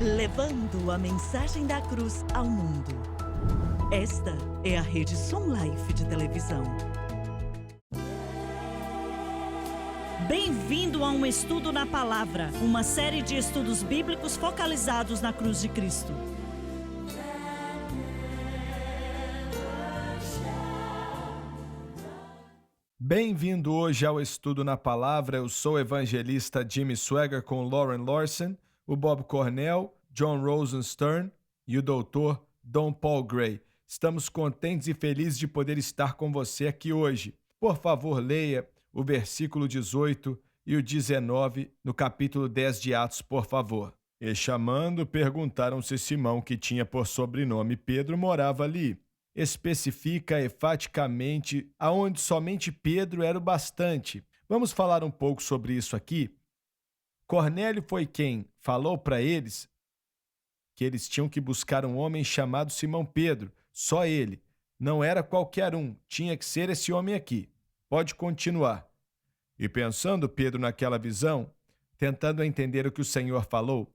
levando a mensagem da cruz ao mundo. Esta é a Rede Som Life de televisão. Bem-vindo a um estudo na palavra, uma série de estudos bíblicos focalizados na cruz de Cristo. Bem-vindo hoje ao Estudo na Palavra. Eu sou o evangelista Jimmy Swaggart com Lauren Larson, o Bob Cornell, John Rosenstern e o Dr. Don Paul Gray. Estamos contentes e felizes de poder estar com você aqui hoje. Por favor, leia o versículo 18 e o 19 no capítulo 10 de Atos, por favor. E chamando, perguntaram se Simão, que tinha por sobrenome Pedro, morava ali. Especifica enfaticamente aonde somente Pedro era o bastante. Vamos falar um pouco sobre isso aqui? Cornélio foi quem falou para eles que eles tinham que buscar um homem chamado Simão Pedro, só ele. Não era qualquer um, tinha que ser esse homem aqui. Pode continuar. E pensando Pedro naquela visão, tentando entender o que o Senhor falou,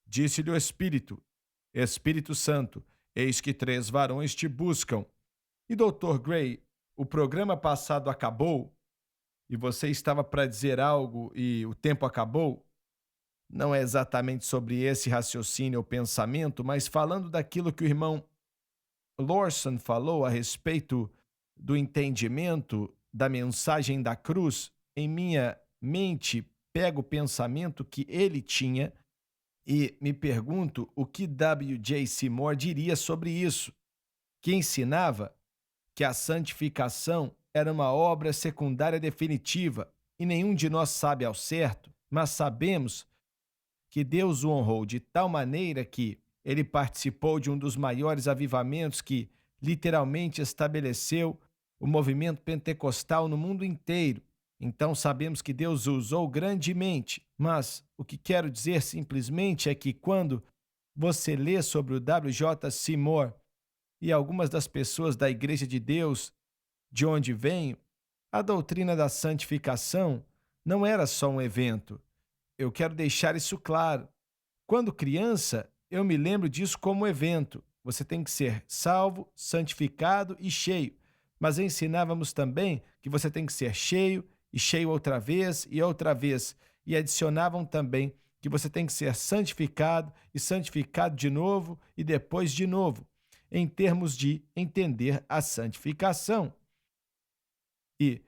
disse-lhe o Espírito Santo, eis que 3 varões te buscam. E Dr. Gray, o programa passado acabou e você estava para dizer algo e o tempo acabou? Não é exatamente sobre esse raciocínio ou pensamento, mas falando daquilo que o irmão Lawson falou a respeito do entendimento da mensagem da cruz, em minha mente pego o pensamento que ele tinha e me pergunto o que W.J. Seymour diria sobre isso, que ensinava que a santificação era uma obra secundária definitiva e nenhum de nós sabe ao certo, mas sabemos que Deus o honrou de tal maneira que ele participou de um dos maiores avivamentos que literalmente estabeleceu o movimento pentecostal no mundo inteiro. Então sabemos que Deus o usou grandemente, mas o que quero dizer simplesmente é que quando você lê sobre o W.J. Seymour e algumas das pessoas da Igreja de Deus, de onde venho, a doutrina da santificação não era só um evento. Eu quero deixar isso claro. Quando criança, eu me lembro disso como um evento. Você tem que ser salvo, santificado e cheio. Mas ensinávamos também que você tem que ser cheio e cheio outra vez e outra vez. E adicionavam também que você tem que ser santificado e santificado de novo e depois de novo, em termos de entender a santificação. E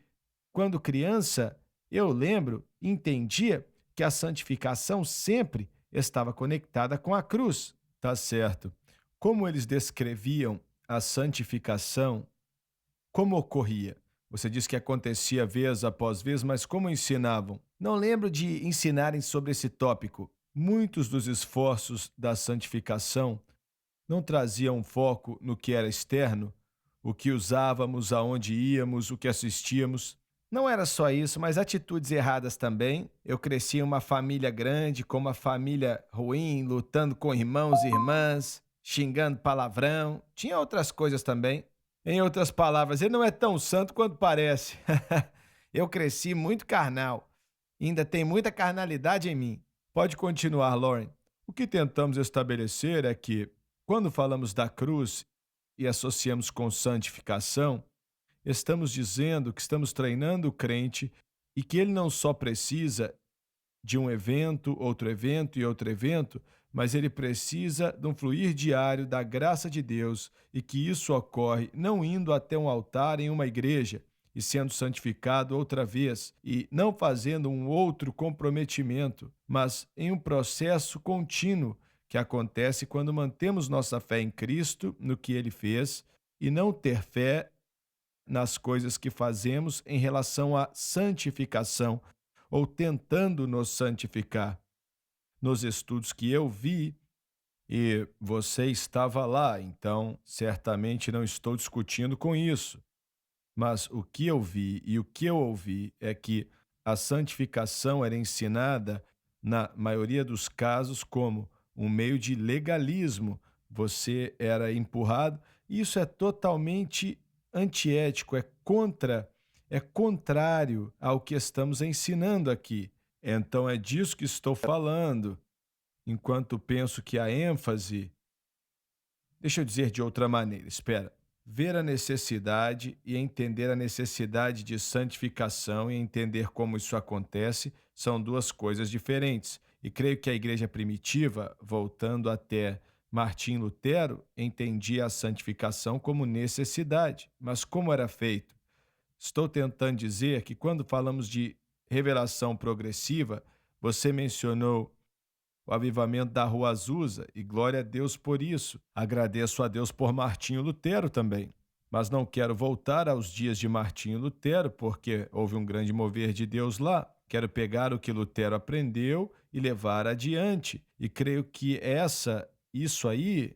quando criança, eu lembro e entendia que a santificação sempre estava conectada com a cruz. Tá certo. Como eles descreviam a santificação, como ocorria? Você disse que acontecia vez após vez, mas como ensinavam? Não lembro de ensinarem sobre esse tópico. Muitos dos esforços da santificação não traziam foco no que era externo, o que usávamos, aonde íamos, o que assistíamos. Não era só isso, mas atitudes erradas também. Eu cresci em uma família grande, com uma família ruim, lutando com irmãos e irmãs, xingando palavrão. Tinha outras coisas também. Em outras palavras, ele não é tão santo quanto parece. Eu cresci muito carnal. Ainda tem muita carnalidade em mim. Pode continuar, Lauren. O que tentamos estabelecer é que, quando falamos da cruz e associamos com santificação, estamos dizendo que estamos treinando o crente e que ele não só precisa de um evento, outro evento e outro evento, mas ele precisa de um fluir diário da graça de Deus e que isso ocorre não indo até um altar em uma igreja e sendo santificado outra vez e não fazendo um outro comprometimento, mas em um processo contínuo que acontece quando mantemos nossa fé em Cristo, no que ele fez, e não ter fé nas coisas que fazemos em relação à santificação ou tentando nos santificar. Nos estudos que eu vi, e você estava lá, então certamente não estou discutindo com isso. Mas o que eu vi e o que eu ouvi é que a santificação era ensinada, na maioria dos casos, como um meio de legalismo. Você era empurrado, e isso é totalmente antiético, é contrário ao que estamos ensinando aqui. Então é disso que estou falando. enquanto penso que a ênfase. Deixa eu dizer de outra maneira, espera. Ver a necessidade e entender a necessidade de santificação e entender como isso acontece são duas coisas diferentes. E creio que a igreja primitiva, voltando até Martim Lutero, entendia a santificação como necessidade. Mas como era feito? Estou tentando dizer que quando falamos de revelação progressiva, você mencionou o avivamento da Rua Azusa, e glória a Deus por isso. Agradeço a Deus por Martinho Lutero também. Mas não quero voltar aos dias de Martinho Lutero, porque houve um grande mover de Deus lá. Quero pegar o que Lutero aprendeu e levar adiante. E creio que isso aí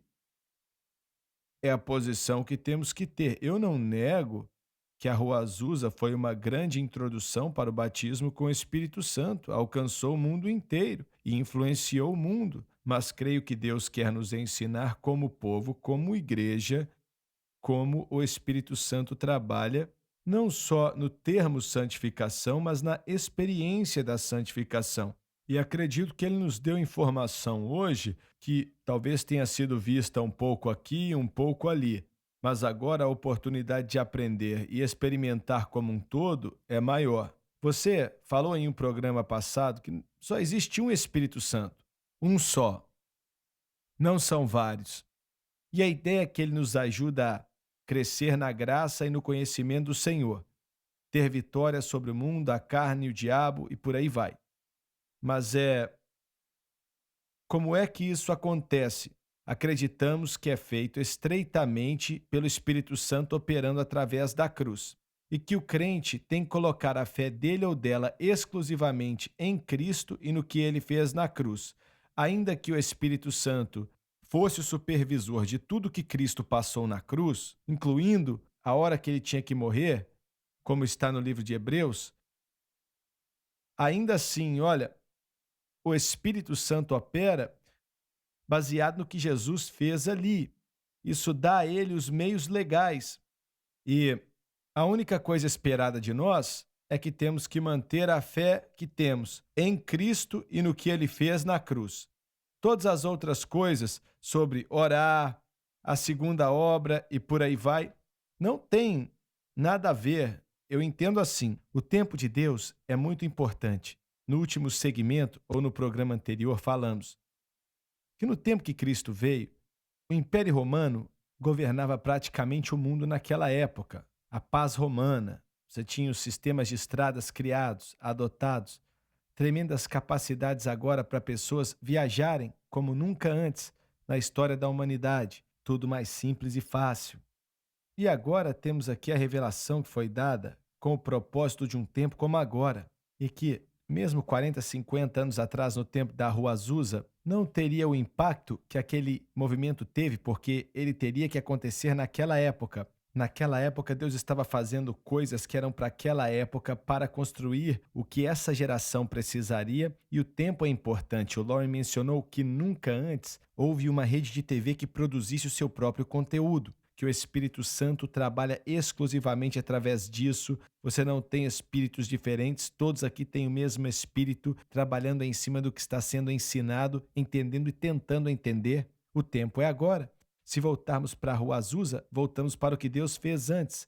é a posição que temos que ter. Eu não nego que a Rua Azusa foi uma grande introdução para o batismo com o Espírito Santo, alcançou o mundo inteiro e influenciou o mundo. Mas creio que Deus quer nos ensinar como povo, como igreja, como o Espírito Santo trabalha, não só no termo santificação, mas na experiência da santificação. E acredito que ele nos deu informação hoje que talvez tenha sido vista um pouco aqui, um pouco ali, mas agora a oportunidade de aprender e experimentar como um todo é maior. Você falou em um programa passado que só existe um Espírito Santo, um só, não são vários. E a ideia é que ele nos ajuda a crescer na graça e no conhecimento do Senhor, ter vitória sobre o mundo, a carne e o diabo e por aí vai. Mas como é que isso acontece? Acreditamos que é feito estreitamente pelo Espírito Santo operando através da cruz, e que o crente tem que colocar a fé dele ou dela exclusivamente em Cristo e no que ele fez na cruz. Ainda que o Espírito Santo fosse o supervisor de tudo que Cristo passou na cruz, incluindo a hora que ele tinha que morrer, como está no livro de Hebreus, ainda assim, olha, o Espírito Santo opera baseado no que Jesus fez ali. Isso dá a ele os meios legais. E a única coisa esperada de nós é que temos que manter a fé que temos em Cristo e no que ele fez na cruz. Todas as outras coisas sobre orar, a segunda obra e por aí vai, não tem nada a ver. Eu entendo assim, o tempo de Deus é muito importante. No último segmento, ou no programa anterior, falamos que no tempo que Cristo veio, o Império Romano governava praticamente o mundo naquela época. A paz romana, você tinha os sistemas de estradas criados, adotados, tremendas capacidades agora para pessoas viajarem como nunca antes na história da humanidade, tudo mais simples e fácil. E agora temos aqui a revelação que foi dada com o propósito de um tempo como agora, e que, mesmo 40, 50 anos atrás, no tempo da Rua Azusa, não teria o impacto que aquele movimento teve, porque ele teria que acontecer naquela época. Naquela época, Deus estava fazendo coisas que eram para aquela época para construir o que essa geração precisaria, e o tempo é importante. O Lauren mencionou que nunca antes houve uma rede de TV que produzisse o seu próprio conteúdo, que o Espírito Santo trabalha exclusivamente através disso. Você não tem espíritos diferentes, todos aqui têm o mesmo espírito, trabalhando em cima do que está sendo ensinado, entendendo e tentando entender. O tempo é agora. Se voltarmos para a Rua Azusa, voltamos para o que Deus fez antes.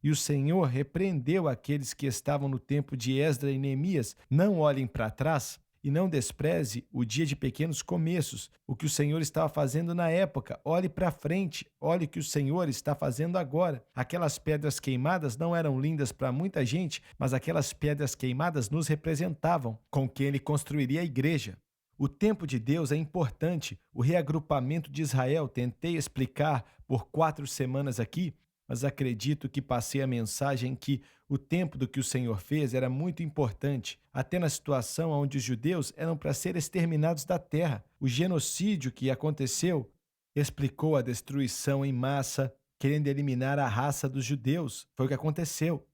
E o Senhor repreendeu aqueles que estavam no tempo de Esdras e Neemias. Não olhem para trás e não despreze o dia de pequenos começos, o que o Senhor estava fazendo na época. Olhe para frente, olhe o que o Senhor está fazendo agora. Aquelas pedras queimadas não eram lindas para muita gente, mas aquelas pedras queimadas nos representavam, com quem ele construiria a igreja. O tempo de Deus é importante. O reagrupamento de Israel, tentei explicar por 4 semanas aqui, mas acredito que passei a mensagem que o tempo do que o Senhor fez era muito importante, até na situação onde os judeus eram para ser exterminados da terra. O genocídio que aconteceu explicou a destruição em massa, querendo eliminar a raça dos judeus. Foi o que aconteceu.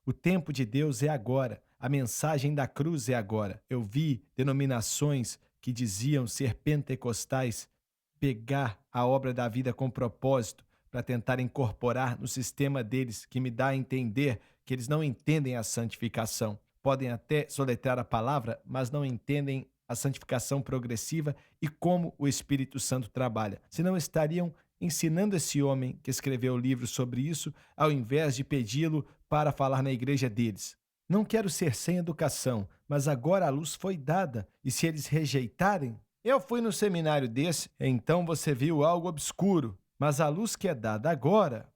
O tempo de Deus é agora. A mensagem da cruz é agora. Eu vi denominações que diziam ser pentecostais pegar a obra da vida com propósito para tentar incorporar no sistema deles, que me dá a entender que eles não entendem a santificação. Podem até soletrar a palavra, mas não entendem a a santificação progressiva e como o Espírito Santo trabalha. Senão estariam ensinando esse homem que escreveu o livro sobre isso, ao invés de pedi-lo para falar na igreja deles. Não quero ser sem educação, mas agora a luz foi dada, e se eles rejeitarem... Eu fui no seminário desse, então você viu algo obscuro, mas a luz que é dada agora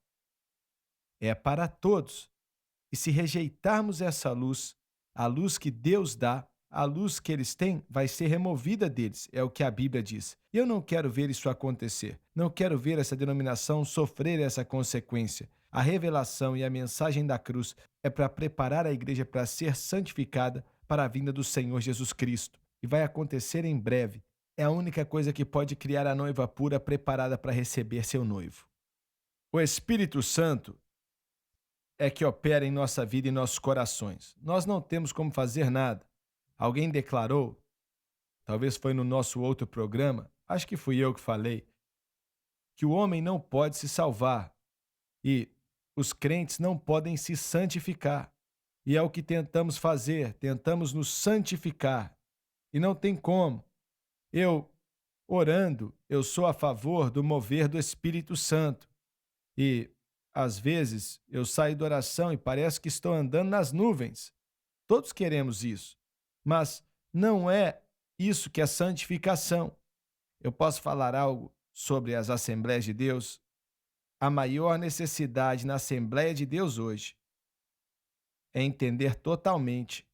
é para todos. E se rejeitarmos essa luz, a luz que Deus dá, a luz que eles têm vai ser removida deles, é o que a Bíblia diz. E eu não quero ver isso acontecer. Não quero ver essa denominação sofrer essa consequência. A revelação e a mensagem da cruz é para preparar a igreja para ser santificada para a vinda do Senhor Jesus Cristo. E vai acontecer em breve. É a única coisa que pode criar a noiva pura preparada para receber seu noivo. O Espírito Santo é que opera em nossa vida e nossos corações. Nós não temos como fazer nada. Alguém declarou, talvez foi no nosso outro programa, acho que fui eu que falei, que o homem não pode se salvar e os crentes não podem se santificar. E é o que tentamos fazer, tentamos nos santificar. E não tem como. Eu, orando, eu sou a favor do mover do Espírito Santo. E, às vezes, eu saio da oração e parece que estou andando nas nuvens. Todos queremos isso. Mas não é isso que é santificação. Eu posso falar algo sobre as Assembleias de Deus? A maior necessidade na Assembleia de Deus hoje é entender totalmente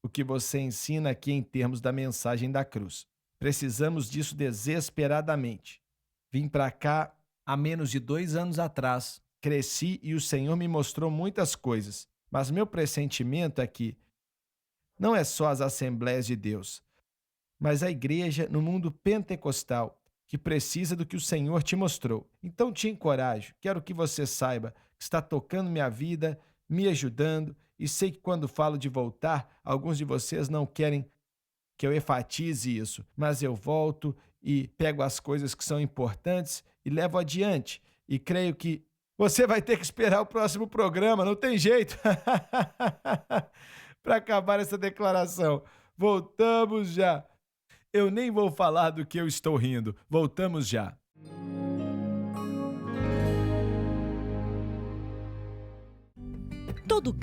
o que você ensina aqui em termos da mensagem da cruz. Precisamos disso desesperadamente. Vim para cá há menos de 2 anos atrás, cresci e o Senhor me mostrou muitas coisas, mas meu pressentimento é que não é só as Assembleias de Deus, mas a igreja no mundo pentecostal que precisa do que o Senhor te mostrou. Então te encorajo, quero que você saiba que está tocando minha vida, me ajudando, e sei que quando falo de voltar, alguns de vocês não querem que eu enfatize isso, mas eu volto e pego as coisas que são importantes e levo adiante. E creio que você vai ter que esperar o próximo programa, não tem jeito. Para acabar essa declaração. Voltamos já. Eu nem vou falar do que eu estou rindo. Voltamos já. Todo